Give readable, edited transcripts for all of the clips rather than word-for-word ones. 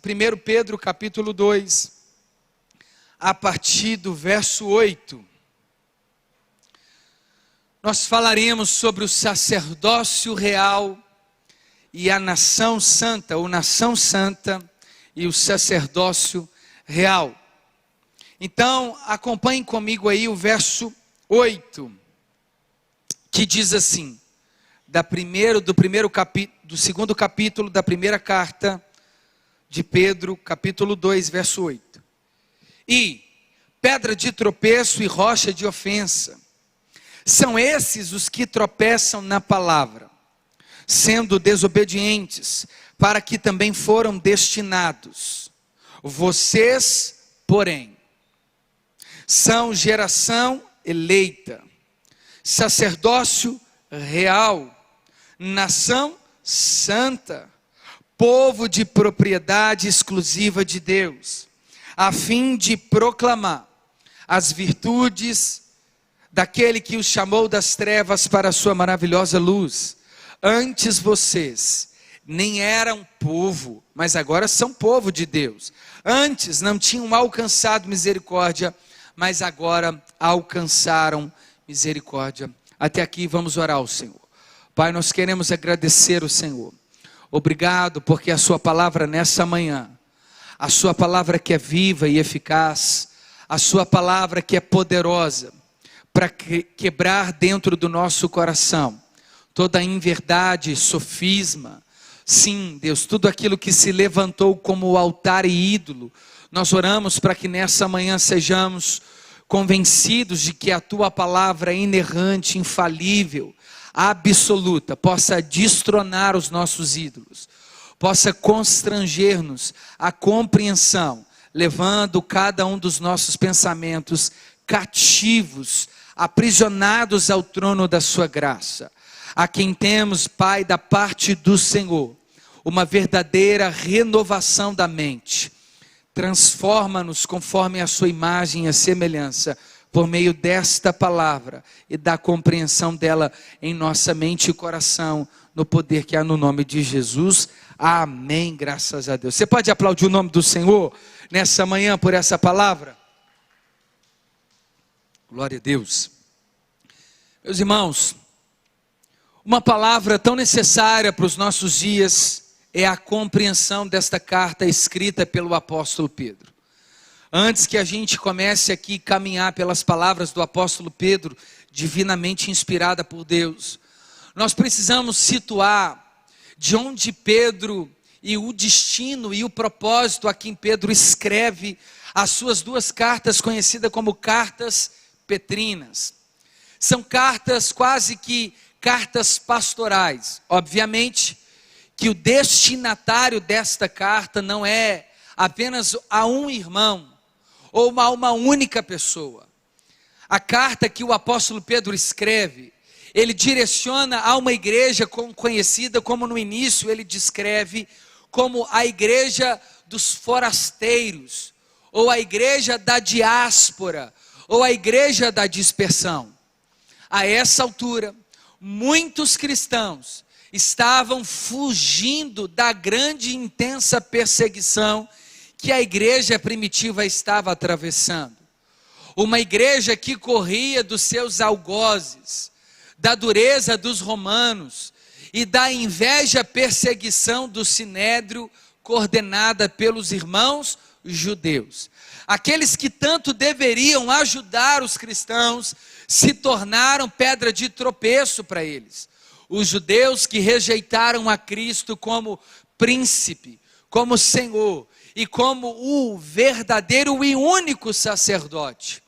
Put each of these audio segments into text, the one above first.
1 Pedro capítulo 2, a partir do verso 8. Nós falaremos sobre o sacerdócio real e a nação santa, ou nação santa e o sacerdócio real. Então, acompanhem comigo aí o verso 8, que diz assim, do segundo capítulo da primeira carta de Pedro, capítulo 2, verso 8. E pedra de tropeço e rocha de ofensa, são esses os que tropeçam na palavra, sendo desobedientes, para que também foram destinados. Vocês, porém, são geração eleita, sacerdócio real, nação santa, povo de propriedade exclusiva de Deus, a fim de proclamar as virtudes daquele que os chamou das trevas para a sua maravilhosa luz. Antes vocês nem eram povo, mas agora são povo de Deus. Antes não tinham alcançado misericórdia, mas agora alcançaram misericórdia. Até aqui vamos orar ao Senhor. Pai, nós queremos agradecer ao Senhor. Obrigado porque a sua palavra nessa manhã, a sua palavra que é viva e eficaz, a sua palavra que é poderosa para quebrar dentro do nosso coração toda inverdade, sofisma. Sim, Deus, tudo aquilo que se levantou como altar e ídolo, nós oramos para que nessa manhã sejamos convencidos de que a tua palavra é inerrante, infalível, absoluta, possa destronar os nossos ídolos, possa constranger-nos a compreensão, levando cada um dos nossos pensamentos cativos, aprisionados ao trono da sua graça, a quem temos, Pai, da parte do Senhor, uma verdadeira renovação da mente. Transforma-nos conforme a sua imagem e a semelhança, por meio desta palavra e da compreensão dela em nossa mente e coração, no poder que há no nome de Jesus. Amém, graças a Deus. Você pode aplaudir o nome do Senhor nessa manhã por essa palavra? Glória a Deus. Meus irmãos, uma palavra tão necessária para os nossos dias é a compreensão desta carta escrita pelo apóstolo Pedro. Antes que a gente comece aqui a caminhar pelas palavras do apóstolo Pedro, divinamente inspirada por Deus, nós precisamos situar de onde Pedro e o destino e o propósito a quem Pedro escreve as suas duas cartas, conhecidas como cartas petrinas. São cartas quase que cartas pastorais. Obviamente que o destinatário desta carta não é apenas a um irmão ou a uma única pessoa. A carta que o apóstolo Pedro escreve, ele direciona a uma igreja conhecida como no início ele descreve como a igreja dos forasteiros, ou a igreja da diáspora, ou a igreja da dispersão. A essa altura, muitos cristãos estavam fugindo da grande e intensa perseguição que a igreja primitiva estava atravessando. Uma igreja que corria dos seus algozes, da dureza dos romanos e da inveja perseguição do sinédrio coordenada pelos irmãos judeus. Aqueles que tanto deveriam ajudar os cristãos se tornaram pedra de tropeço para eles. Os judeus que rejeitaram a Cristo como príncipe, como Senhor e como o verdadeiro e único sacerdote.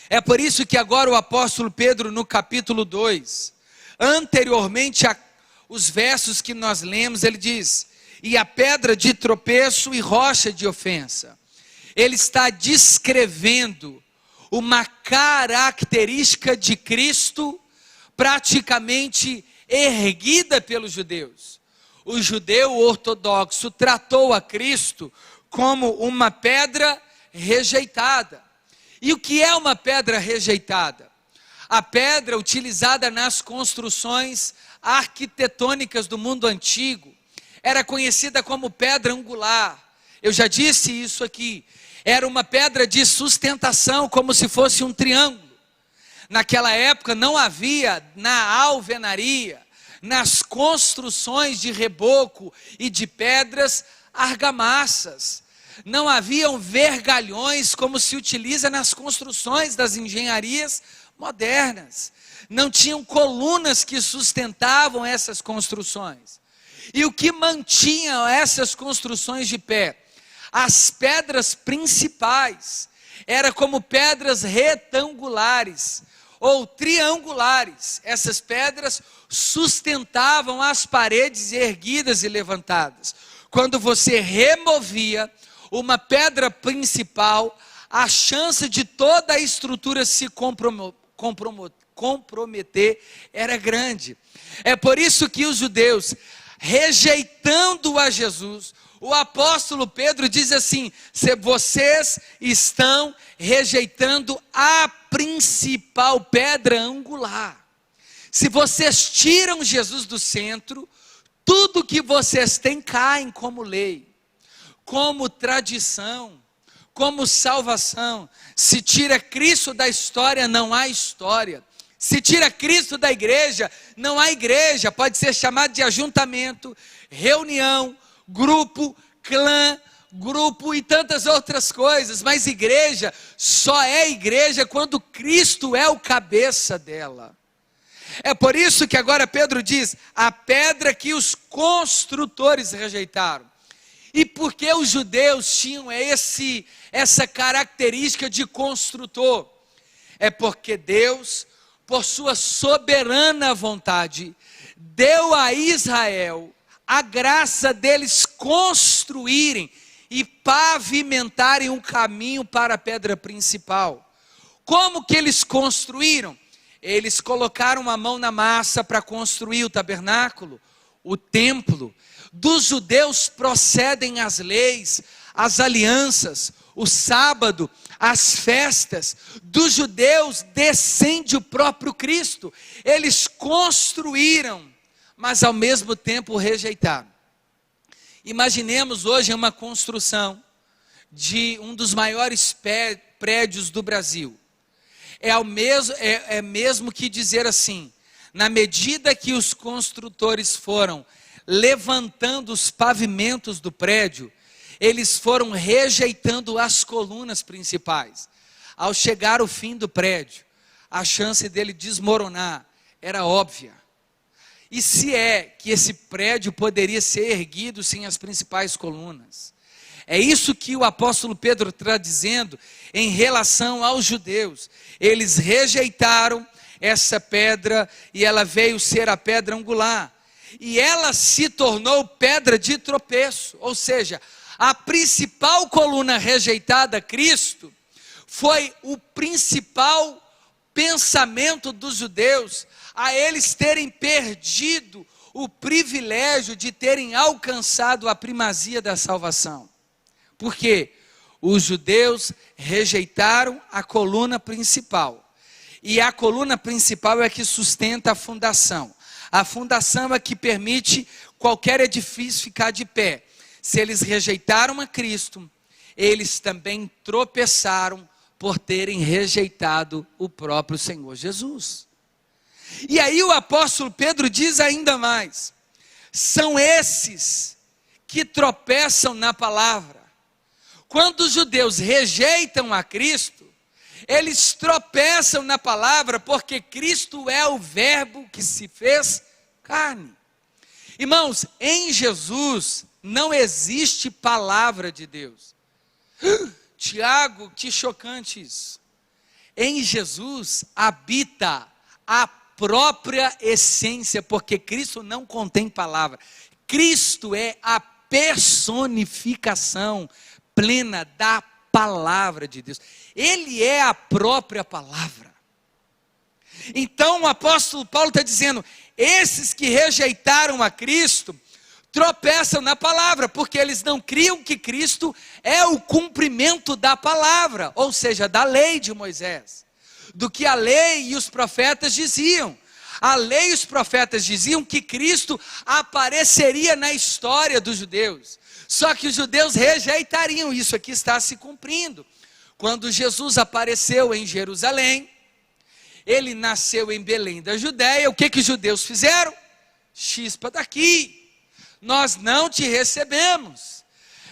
É por isso que agora o apóstolo Pedro, no capítulo 2, anteriormente aos versos que nós lemos, ele diz: e a pedra de tropeço e rocha de ofensa. Ele está descrevendo uma característica de Cristo praticamente erguida pelos judeus. O judeu ortodoxo tratou a Cristo como uma pedra rejeitada. E o que é uma pedra rejeitada? A pedra utilizada nas construções arquitetônicas do mundo antigo era conhecida como pedra angular. Eu já disse isso aqui. Era uma pedra de sustentação, como se fosse um triângulo. Naquela época não havia na alvenaria, nas construções de reboco e de pedras, argamassas. Não haviam vergalhões como se utiliza nas construções das engenharias modernas. Não tinham colunas que sustentavam essas construções. E o que mantinha essas construções de pé? As pedras principais eram como pedras retangulares ou triangulares. Essas pedras sustentavam as paredes erguidas e levantadas. Quando você removia uma pedra principal, a chance de toda a estrutura se comprometer era grande. É por isso que os judeus, rejeitando a Jesus, o apóstolo Pedro diz assim: se vocês estão rejeitando a principal pedra angular. Se vocês tiram Jesus do centro, tudo que vocês têm caem como lei, como tradição, como salvação. Se tira Cristo da história, não há história. Se tira Cristo da igreja, não há igreja. Pode ser chamado de ajuntamento, reunião, grupo, clã, grupo e tantas outras coisas. Mas igreja só é igreja quando Cristo é o cabeça dela. É por isso que agora Pedro diz: a pedra que os construtores rejeitaram. E por que os judeus tinham essa característica de construtor? É porque Deus, por sua soberana vontade, deu a Israel a graça deles construírem e pavimentarem um caminho para a pedra principal. Como que eles construíram? Eles colocaram a mão na massa para construir o tabernáculo, o templo. Dos judeus procedem as leis, as alianças, o sábado, as festas. Dos judeus descende o próprio Cristo. Eles construíram, mas ao mesmo tempo rejeitaram. Imaginemos hoje uma construção de um dos maiores prédios do Brasil. É mesmo que dizer assim: na medida que os construtores foram levantando os pavimentos do prédio, eles foram rejeitando as colunas principais. Ao chegar ao fim do prédio, a chance dele desmoronar era óbvia. E se é que esse prédio poderia ser erguido sem as principais colunas? É isso que o apóstolo Pedro está dizendo em relação aos judeus. Eles rejeitaram essa pedra e ela veio ser a pedra angular. E ela se tornou pedra de tropeço. Ou seja, a principal coluna rejeitada, Cristo, foi o principal pensamento dos judeus, a eles terem perdido o privilégio de terem alcançado a primazia da salvação. Por quê? Os judeus rejeitaram a coluna principal. E a coluna principal é que sustenta a fundação. A fundação é que permite qualquer edifício ficar de pé. Se eles rejeitaram a Cristo, eles também tropeçaram por terem rejeitado o próprio Senhor Jesus. E aí o apóstolo Pedro diz ainda mais: são esses que tropeçam na palavra. Quando os judeus rejeitam a Cristo, eles tropeçam na palavra, porque Cristo é o verbo que se fez carne. Irmãos, em Jesus não existe palavra de Deus. Tiago, que chocante isso. Em Jesus habita a própria essência, porque Cristo não contém palavra. Cristo é a personificação plena da palavra de Deus. Ele é a própria palavra. Então o apóstolo Paulo está dizendo: esses que rejeitaram a Cristo tropeçam na palavra, porque eles não criam que Cristo é o cumprimento da palavra, ou seja, da lei de Moisés, do que a lei e os profetas diziam. A lei e os profetas diziam que Cristo apareceria na história dos judeus. Só que os judeus rejeitariam isso. Aqui está se cumprindo. Quando Jesus apareceu em Jerusalém, ele nasceu em Belém da Judéia. O que os judeus fizeram? Chispa daqui. Nós não te recebemos.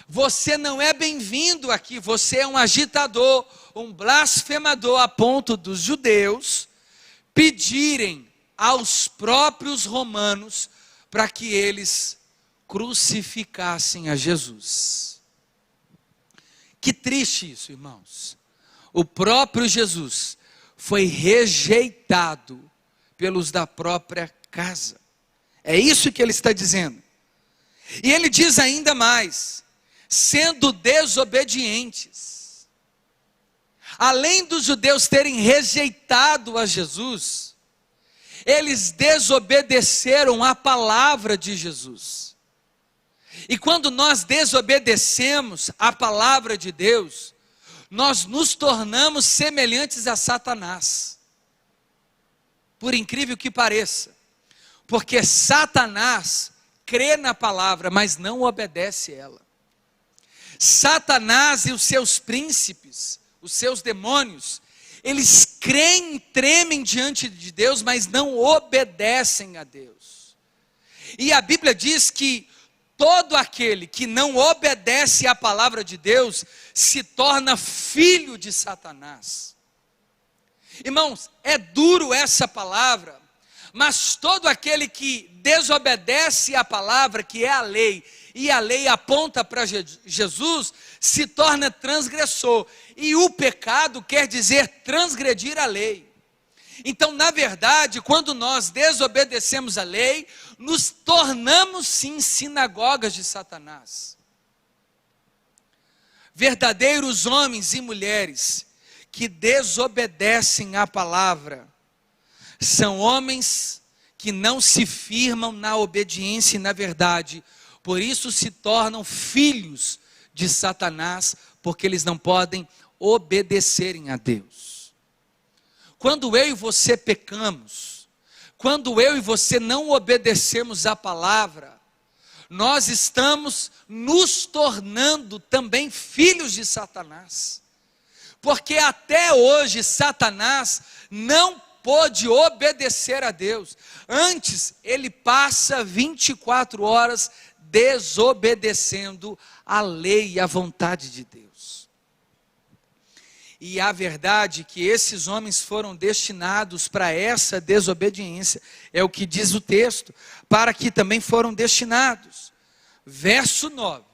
Você não é bem-vindo aqui. Você é um agitador, um blasfemador, a ponto dos judeus pedirem aos próprios romanos para que eles crucificassem a Jesus. Que triste isso, irmãos. O próprio Jesus foi rejeitado pelos da própria casa. É isso que ele está dizendo. E ele diz ainda mais: sendo desobedientes. Além dos judeus terem rejeitado a Jesus, eles desobedeceram a palavra de Jesus. E quando nós desobedecemos a palavra de Deus, nós nos tornamos semelhantes a Satanás. Por incrível que pareça. Porque Satanás crê na palavra, mas não obedece ela. Satanás e os seus príncipes, os seus demônios, eles creem e tremem diante de Deus, mas não obedecem a Deus. E a Bíblia diz que todo aquele que não obedece à palavra de Deus se torna filho de Satanás. Irmãos, é duro essa palavra, mas todo aquele que desobedece à palavra, que é a lei, e a lei aponta para Jesus, se torna transgressor. E o pecado quer dizer transgredir a lei. Então, na verdade, quando nós desobedecemos a lei, nos tornamos sim sinagogas de Satanás. Verdadeiros homens e mulheres que desobedecem à palavra são homens que não se firmam na obediência e na verdade. Por isso se tornam filhos de Satanás, porque eles não podem obedecerem a Deus. Quando eu e você pecamos, quando eu e você não obedecemos a palavra, nós estamos nos tornando também filhos de Satanás. Porque até hoje Satanás não pôde obedecer a Deus. Antes, ele passa 24 horas desobedecendo a lei e a vontade de Deus. E a verdade é que esses homens foram destinados para essa desobediência, é o que diz o texto, para que também foram destinados. Verso 9: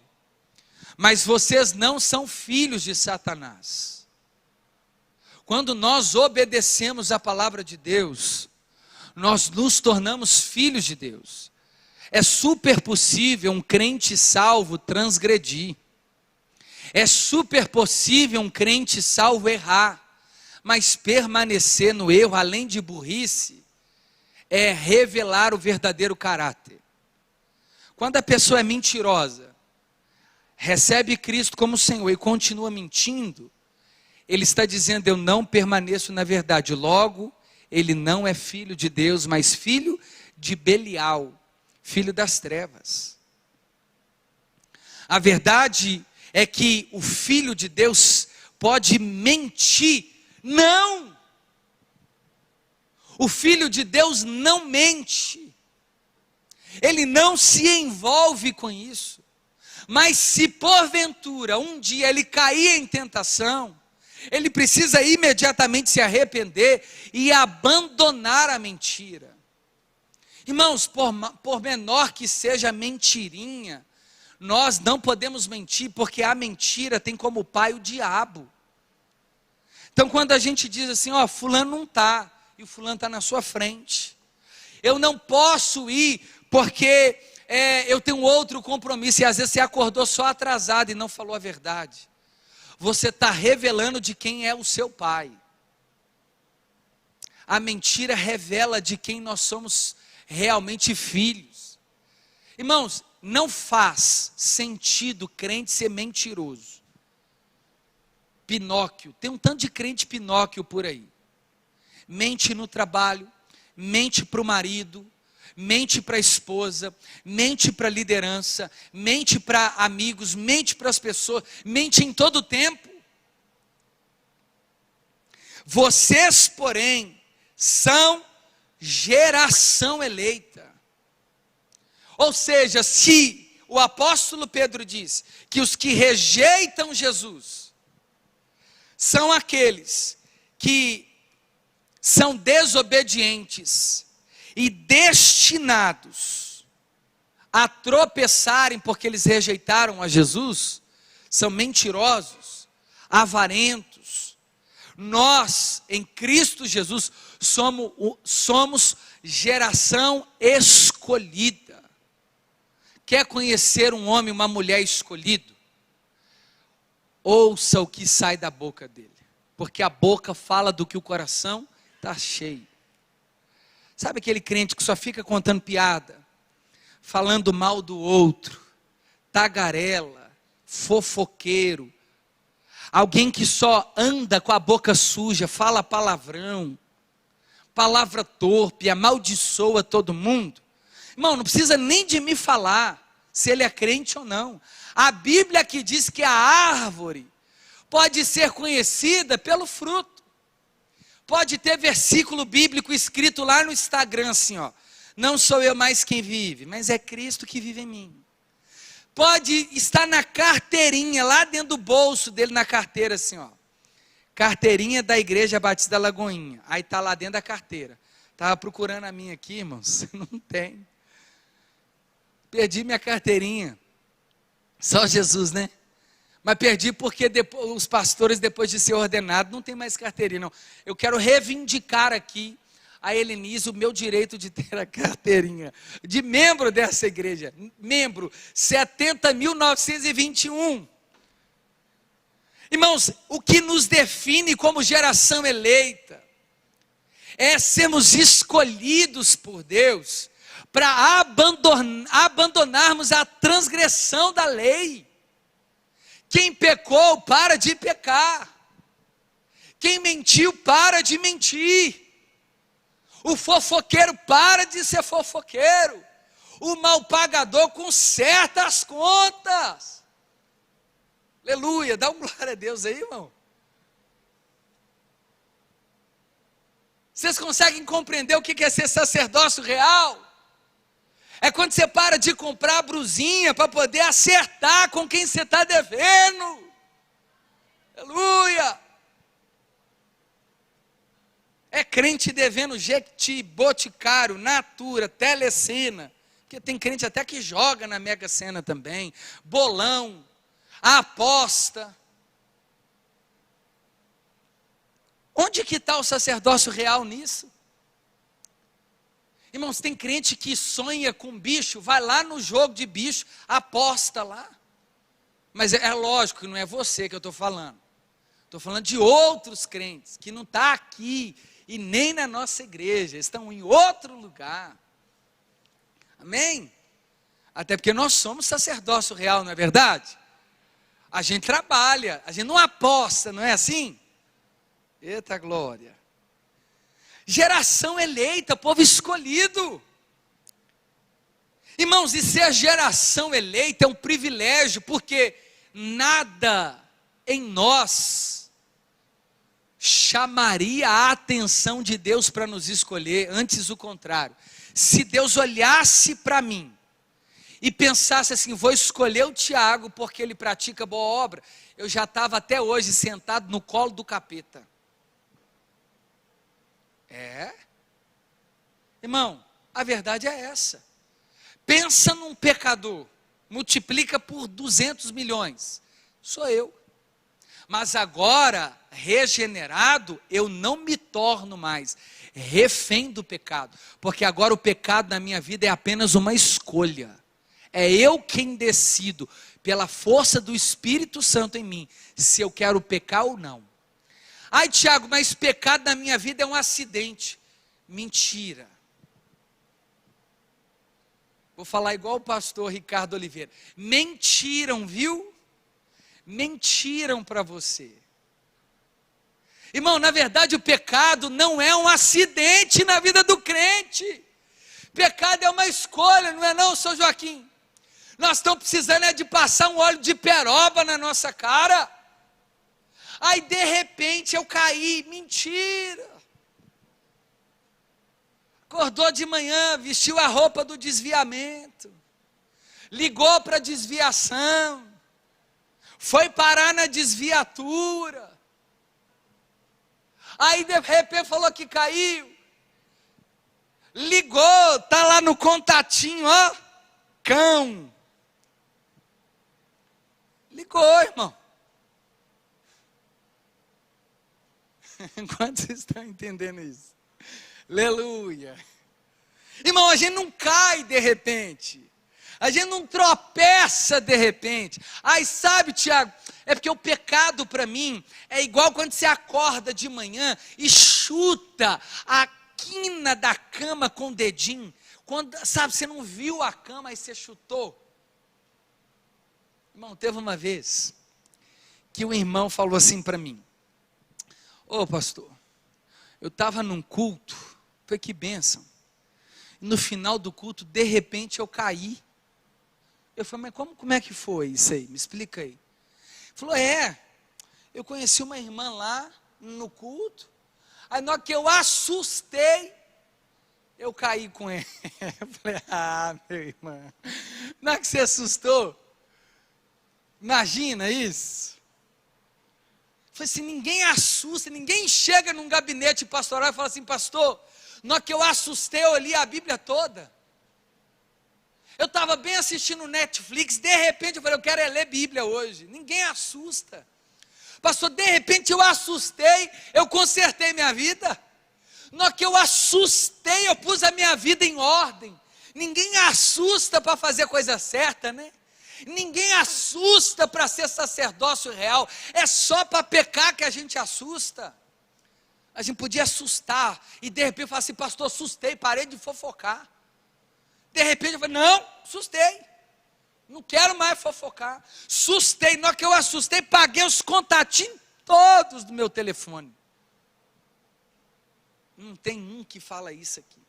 mas vocês não são filhos de Satanás. Quando nós obedecemos a palavra de Deus, nós nos tornamos filhos de Deus. É super possível um crente salvo transgredir. É super possível um crente salvo errar. Mas permanecer no erro, além de burrice, é revelar o verdadeiro caráter. Quando a pessoa é mentirosa, recebe Cristo como Senhor e continua mentindo, ele está dizendo: eu não permaneço na verdade. Logo, ele não é filho de Deus, mas filho de Belial, filho das trevas. A verdade é que o filho de Deus pode mentir. Não! O filho de Deus não mente. Ele não se envolve com isso. Mas se porventura um dia ele cair em tentação, ele precisa imediatamente se arrepender e abandonar a mentira. Irmãos, por menor que seja a mentirinha, nós não podemos mentir, porque a mentira tem como pai o diabo. Então quando a gente diz assim, ó, fulano não está, e o fulano está na sua frente, eu não posso ir, porque eu tenho outro compromisso, e às vezes você acordou só atrasado e não falou a verdade. Você está revelando de quem é o seu pai. A mentira revela de quem nós somos realmente filhos. Irmãos, não faz sentido crente ser mentiroso. Pinóquio, tem um tanto de crente Pinóquio por aí. Mente no trabalho, mente para o marido, mente para a esposa, mente para a liderança, mente para amigos, mente para as pessoas, mente em todo o tempo. Vocês, porém, são geração eleita. Ou seja, se o apóstolo Pedro diz que os que rejeitam Jesus são aqueles que são desobedientes e destinados a tropeçarem porque eles rejeitaram a Jesus, são mentirosos, avarentos. Nós, em Cristo Jesus, somos geração escolhida. Quer conhecer um homem, uma mulher escolhido? Ouça o que sai da boca dele, porque a boca fala do que o coração está cheio. Sabe aquele crente que só fica contando piada, falando mal do outro, tagarela, fofoqueiro, alguém que só anda com a boca suja, fala palavrão, palavra torpe, amaldiçoa todo mundo? Irmão, não precisa nem de me falar se ele é crente ou não. A Bíblia aqui diz que a árvore pode ser conhecida pelo fruto. Pode ter versículo bíblico escrito lá no Instagram assim, ó: não sou eu mais quem vive, mas é Cristo que vive em mim. Pode estar na carteirinha, lá dentro do bolso dele, na carteira assim, ó: carteirinha da Igreja Batista da Lagoinha. Aí está lá dentro da carteira. Estava procurando a minha aqui, irmãos, não tem. Perdi minha carteirinha. Só Jesus, né? Mas perdi porque depois, os pastores, depois de ser ordenado, não tem mais carteirinha, não. Eu quero reivindicar aqui a Helenise o meu direito de ter a carteirinha de membro dessa igreja. Membro 70.921. Irmãos, o que nos define como geração eleita é sermos escolhidos por Deus para abandonarmos a transgressão da lei. Quem pecou, para de pecar. Quem mentiu, para de mentir. O fofoqueiro, para de ser fofoqueiro. O mal pagador, conserta as contas. Aleluia, dá um glória a Deus aí, irmão. Vocês conseguem compreender o que é ser sacerdócio real? É quando você para de comprar a brusinha para poder acertar com quem você está devendo. Aleluia. É crente devendo Jequiti, Boticário, Natura, Telecena. Porque tem crente até que joga na Mega Sena também. Bolão, aposta. Onde que está o sacerdócio real nisso? Irmãos, tem crente que sonha com bicho, vai lá no jogo de bicho, aposta lá. Mas é lógico que não é você que eu estou falando. Estou falando de outros crentes, que não estão aqui e nem na nossa igreja, estão em outro lugar. Amém? Até porque nós somos sacerdócio real, não é verdade? A gente trabalha, a gente não aposta, não é assim? Eita glória. Geração eleita, povo escolhido. Irmãos, e ser a geração eleita é um privilégio, porque nada em nós chamaria a atenção de Deus para nos escolher, antes o contrário. Se Deus olhasse para mim e pensasse assim: vou escolher o Tiago porque ele pratica boa obra, eu já estava até hoje sentado no colo do capeta. Irmão, a verdade é essa. Pensa num pecador, multiplica por 200 milhões, sou eu. Mas agora, regenerado, eu não me torno mais refém do pecado, porque agora o pecado na minha vida é apenas uma escolha. É eu quem decido, pela força do Espírito Santo em mim, se eu quero pecar ou não. Ai, Tiago, mas pecado na minha vida é um acidente. Mentira. Vou falar igual o pastor Ricardo Oliveira. Mentiram, viu? Mentiram para você. Irmão, na verdade o pecado não é um acidente na vida do crente. Pecado é uma escolha, não é não, São Joaquim? Nós estamos precisando de passar um óleo de peroba na nossa cara. Aí de repente eu caí, mentira. Acordou de manhã, vestiu a roupa do desviamento, ligou para a desviação, foi parar na desviatura, aí de repente falou que caiu, ligou, está lá no contatinho, ó, cão, ligou, irmão. Quantos estão entendendo isso? Aleluia. Irmão, a gente não cai de repente, a gente não tropeça de repente. Ai, sabe, Tiago, é porque o pecado para mim é igual quando você acorda de manhã e chuta a quina da cama com o dedinho. Quando, sabe, você não viu a cama, aí você chutou. Irmão, teve uma vez que um irmão falou assim para mim: ô pastor, eu estava num culto, foi que bênção, no final do culto, de repente eu caí. Eu falei, mas como é que foi isso aí? Me explica aí. Ele falou, eu conheci uma irmã lá no culto, aí na hora que eu assustei, eu caí com ela. Eu falei, meu irmão, na hora que você assustou, imagina isso. Eu falei assim, ninguém assusta, ninguém chega num gabinete pastoral e fala assim, pastor, na hora que eu assustei, eu li a Bíblia toda. Eu estava bem assistindo Netflix, de repente eu falei, eu quero ler Bíblia hoje. Ninguém assusta. Pastor, de repente eu assustei, eu consertei minha vida. Na hora que eu assustei, eu pus a minha vida em ordem. Ninguém assusta para fazer coisa certa, né? Ninguém assusta para ser sacerdócio real. É só para pecar que a gente assusta. A gente podia assustar e de repente falar assim, pastor, assustei, parei de fofocar. De repente eu falei, não, assustei, não quero mais fofocar. Assustei, na hora que eu assustei, paguei os contatinhos todos do meu telefone. Não tem um que fala isso aqui.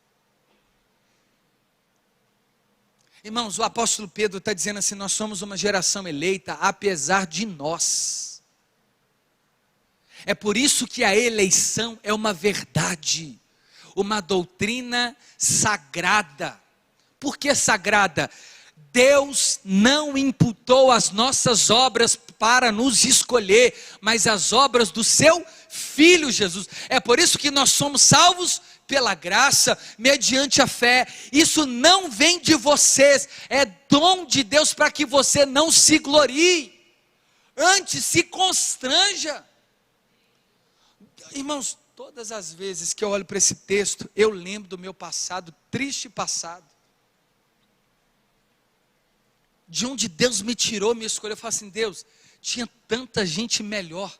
Irmãos, o apóstolo Pedro está dizendo assim, nós somos uma geração eleita, apesar de nós. É por isso que a eleição é uma verdade, uma doutrina sagrada. Por que sagrada? Deus não imputou as nossas obras para nos escolher, mas as obras do seu Filho Jesus. É por isso que nós somos salvos pela graça, mediante a fé. Isso não vem de vocês, é dom de Deus para que você não se glorie, antes se constranja. Irmãos, todas as vezes que eu olho para esse texto, eu lembro do meu passado, triste passado. De onde Deus me tirou, me escolheu. Eu falo assim, Deus, tinha tanta gente melhor.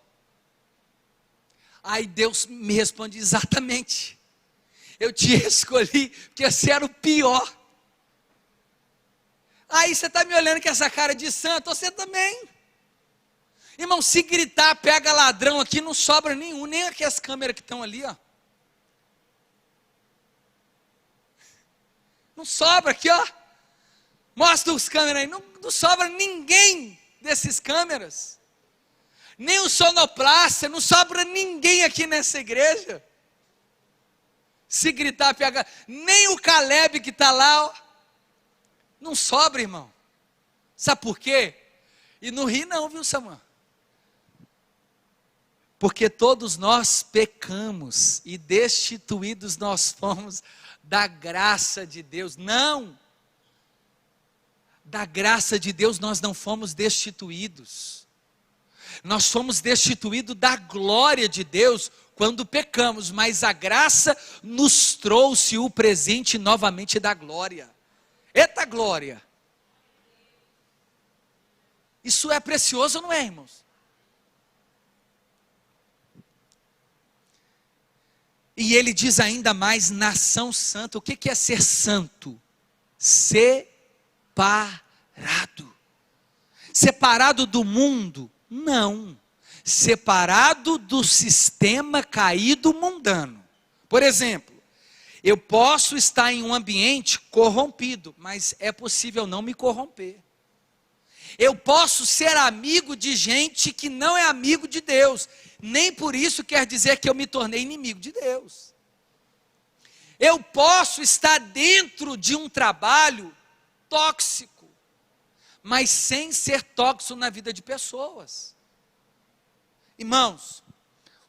Aí Deus me responde, exatamente. Eu te escolhi porque você era o pior. Aí você está me olhando com essa cara de santo, você também. Irmão, se gritar, pega ladrão aqui, não sobra nenhum, nem aquelas câmeras que estão ali, ó. Não sobra aqui, ó. Mostra os câmeras aí, não sobra ninguém desses câmeras. Nem o sonoplasta, não sobra ninguém aqui nessa igreja. Se gritar, pega, nem o Caleb que está lá, ó. Não sobra, irmão. Sabe por quê? E não ri não, viu, Samuel? Porque todos nós pecamos e destituídos nós fomos da graça de Deus. Não! Da graça de Deus nós não fomos destituídos. Nós fomos destituídos da glória de Deus quando pecamos, mas a graça nos trouxe o presente novamente da glória. Eita glória! Isso é precioso, não é, irmãos? E ele diz ainda mais, nação santa. O que é ser santo? Separado. Separado do mundo? Não. separado do sistema caído mundano. Por exemplo, eu posso estar em um ambiente corrompido, mas é possível não me corromper. Eu posso ser amigo de gente que não é amigo de Deus, nem por isso quer dizer que eu me tornei inimigo de Deus. Eu posso estar dentro de um trabalho tóxico, mas sem ser tóxico na vida de pessoas. Irmãos,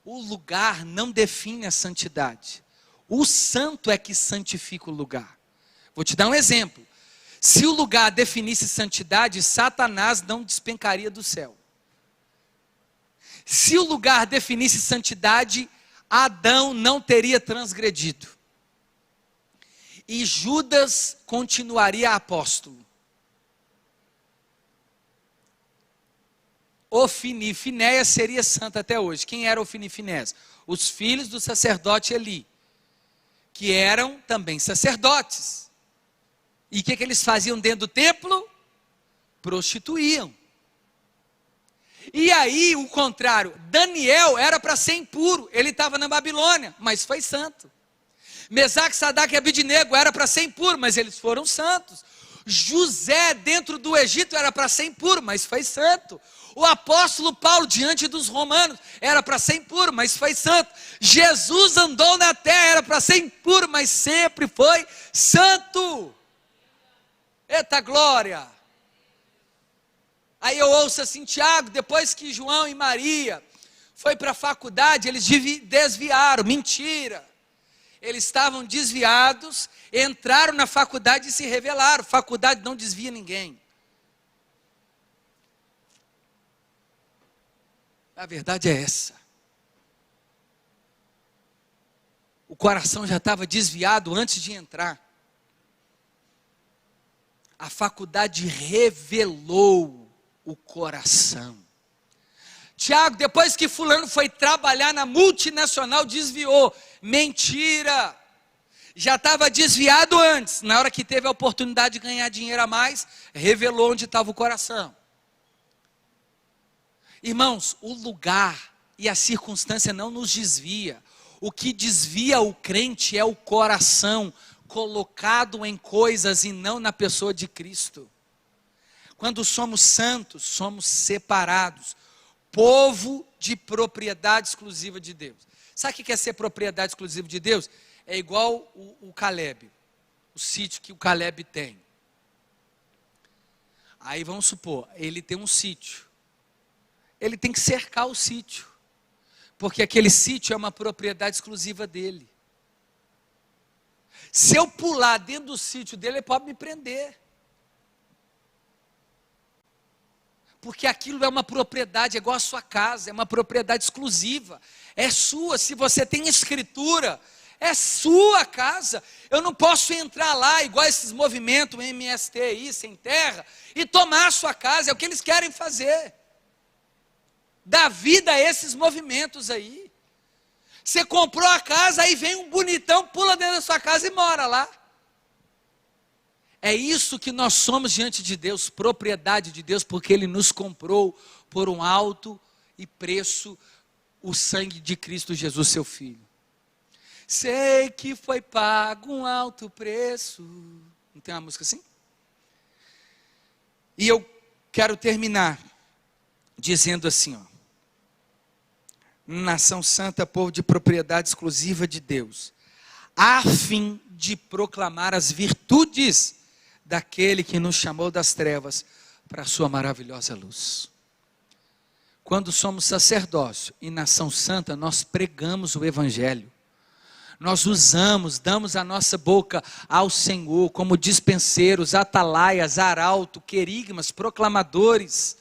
o lugar não define a santidade. O santo é que santifica o lugar. Vou te dar um exemplo. Se o lugar definisse santidade, Satanás não despencaria do céu. Se o lugar definisse santidade, Adão não teria transgredido. E Judas continuaria apóstolo. Ofni e Finéias seria santo até hoje. Quem era Ofni e Finéias? Os filhos do sacerdote Eli, que eram também sacerdotes. E o que eles faziam dentro do templo? Prostituíam. E aí, o contrário, Daniel era para ser impuro, ele estava na Babilônia, mas foi santo. Mesaque, Sadraque e Abednego era para ser impuro, mas eles foram santos. José dentro do Egito era para ser impuro, mas foi santo. O apóstolo Paulo diante dos romanos era para ser impuro, mas foi santo. Jesus andou na terra, era para ser impuro, mas sempre foi santo. Eita glória! Aí eu ouço assim, Tiago, depois que João e Maria foi para a faculdade, eles desviaram. Mentira! Eles estavam desviados, entraram na faculdade e se rebelaram. Faculdade não desvia ninguém. A verdade é essa. O coração já estava desviado antes de entrar. A faculdade revelou o coração. Tiago, depois que fulano foi trabalhar na multinacional, desviou. Mentira! Já estava desviado antes. Na hora que teve a oportunidade de ganhar dinheiro a mais, revelou onde estava o coração. Irmãos, o lugar e a circunstância não nos desvia. O que desvia o crente é o coração colocado em coisas e não na pessoa de Cristo. Quando somos santos, somos separados. Povo de propriedade exclusiva de Deus. Sabe o que é ser propriedade exclusiva de Deus? É igual o Caleb, o sítio que o Caleb tem. Aí vamos supor, ele tem um sítio. Ele tem que cercar o sítio, porque aquele sítio é uma propriedade exclusiva dele. Se eu pular dentro do sítio dele, ele pode me prender. Porque aquilo é uma propriedade, é igual a sua casa, é uma propriedade exclusiva, é sua. Se você tem escritura, é sua casa. Eu não posso entrar lá, igual esses movimentos MST aí, sem terra, e tomar a sua casa, é o que eles querem fazer. Dá vida a esses movimentos aí. Você comprou a casa, aí vem um bonitão, pula dentro da sua casa e mora lá. É isso que nós somos diante de Deus, propriedade de Deus, porque Ele nos comprou por um alto e preço, o sangue de Cristo Jesus, seu Filho. Sei que foi pago um alto preço. Não tem uma música assim? E eu quero terminar dizendo assim, ó. Nação santa, povo de propriedade exclusiva de Deus, a fim de proclamar as virtudes daquele que nos chamou das trevas para a sua maravilhosa luz. Quando somos sacerdócio e nação santa, nós pregamos o evangelho. Nós usamos, damos a nossa boca ao Senhor como dispenseiros, atalaias, arauto, querigmas, proclamadores.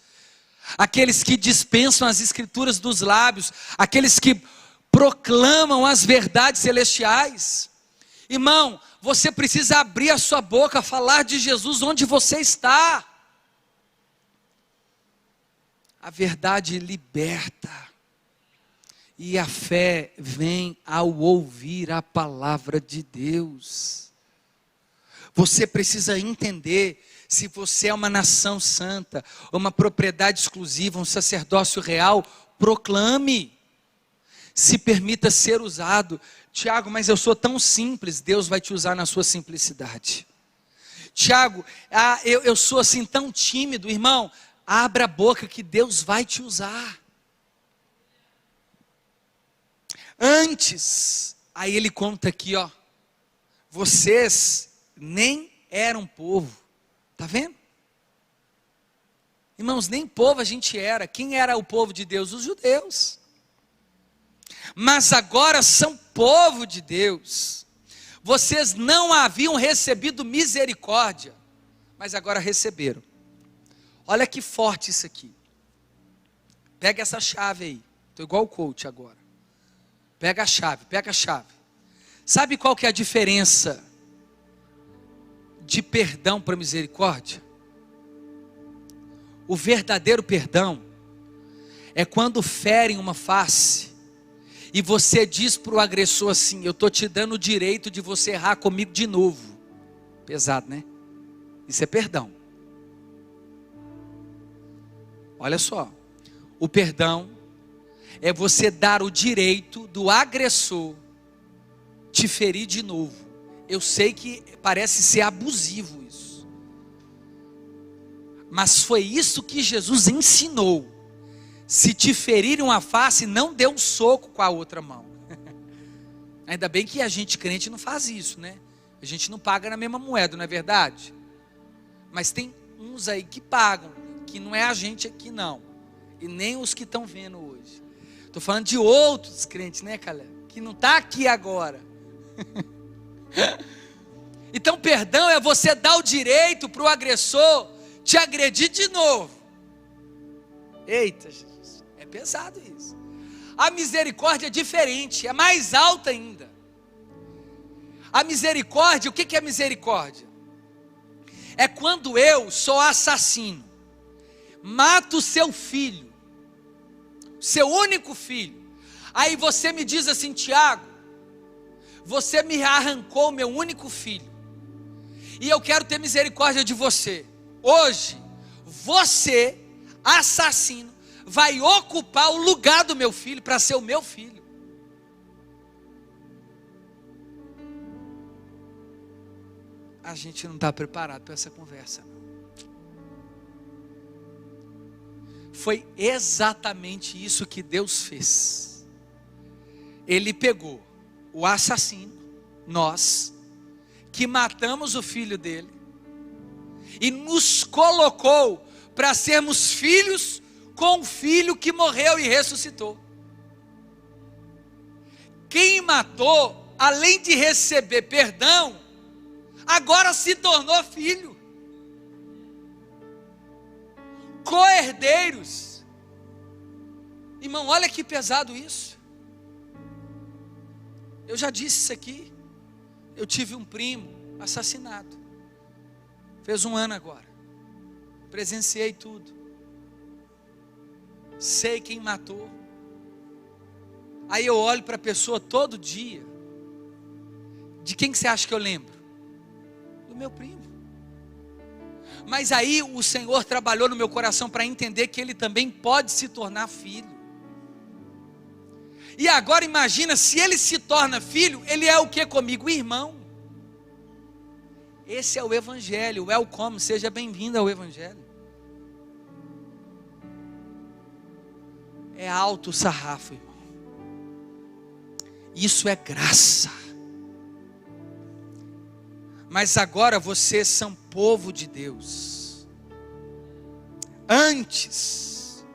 Aqueles que dispensam as escrituras dos lábios, aqueles que proclamam as verdades celestiais. Irmão, você precisa abrir a sua boca, falar de Jesus onde você está. A verdade liberta, e a fé vem ao ouvir a palavra de Deus. Você precisa entender, se você é uma nação santa, uma propriedade exclusiva, um sacerdócio real, proclame. Se permita ser usado. Tiago, mas eu sou tão simples. Deus vai te usar na sua simplicidade. Tiago, eu sou assim tão tímido. Irmão, abra a boca que Deus vai te usar. Antes, aí ele conta aqui, ó. Vocês nem eram povo. Tá vendo? Irmãos, nem povo a gente era. Quem era o povo de Deus? Os judeus. Mas agora são povo de Deus. Vocês não haviam recebido misericórdia, mas agora receberam. Olha que forte isso aqui. Pega essa chave aí. Estou igual o coach agora. Pega a chave, pega a chave. Sabe qual que é a diferença de perdão para misericórdia? O verdadeiro perdão é quando ferem uma face e você diz para o agressor assim: eu estou te dando o direito de você errar comigo de novo. Pesado, né? Isso é perdão. Olha só, o perdão é você dar o direito do agressor te ferir de novo. Eu sei que parece ser abusivo isso, mas foi isso que Jesus ensinou. Se te ferirem uma face, não dê um soco com a outra mão. Ainda bem que a gente crente não faz isso, né? A gente não paga na mesma moeda, não é verdade? Mas tem uns aí que pagam, que não é a gente aqui não, e nem os que estão vendo hoje. Estou falando de outros crentes, né, Caleb? Que não está aqui agora. Então perdão é você dar o direito para o agressor te agredir de novo. Eita Jesus, é pesado isso. A misericórdia é diferente, é mais alta ainda. A misericórdia, o que é misericórdia? É quando eu sou assassino, mato seu filho, seu único filho. Aí você me diz assim: Tiago, você me arrancou meu único filho, e eu quero ter misericórdia de você. Hoje, você, assassino, vai ocupar o lugar do meu filho para ser o meu filho. A gente não está preparado para essa conversa, não. Foi exatamente isso que Deus fez. Ele pegou o assassino, nós, que matamos o filho dele, e nos colocou para sermos filhos com o filho que morreu e ressuscitou. Quem matou, além de receber perdão, agora se tornou filho. Co-herdeiros. Irmão, olha que pesado isso. Eu já disse isso aqui. Eu tive um primo assassinado. Fez 1 ano agora. Presenciei tudo. Sei quem matou. Aí eu olho para a pessoa todo dia. De quem que você acha que eu lembro? Do meu primo. Mas aí o Senhor trabalhou no meu coração para entender que ele também pode se tornar filho. E agora imagina, se ele se torna filho, ele é o que comigo? Irmão. Esse é o Evangelho. Welcome, seja bem-vindo ao Evangelho. É alto o sarrafo, irmão. Isso é graça. Mas agora vocês são povo de Deus. Antes,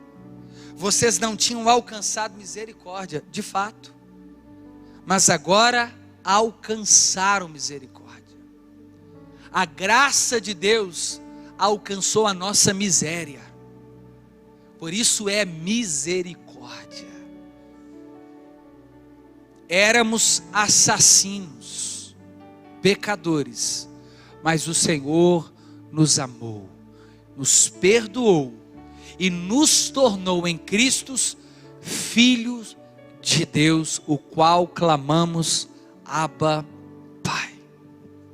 vocês não tinham alcançado misericórdia, de fato. Mas agora alcançaram misericórdia. A graça de Deus alcançou a nossa miséria. Por isso é misericórdia. Éramos assassinos, pecadores, mas o Senhor nos amou, nos perdoou e nos tornou em Cristo filhos de Deus, o qual clamamos: Abba,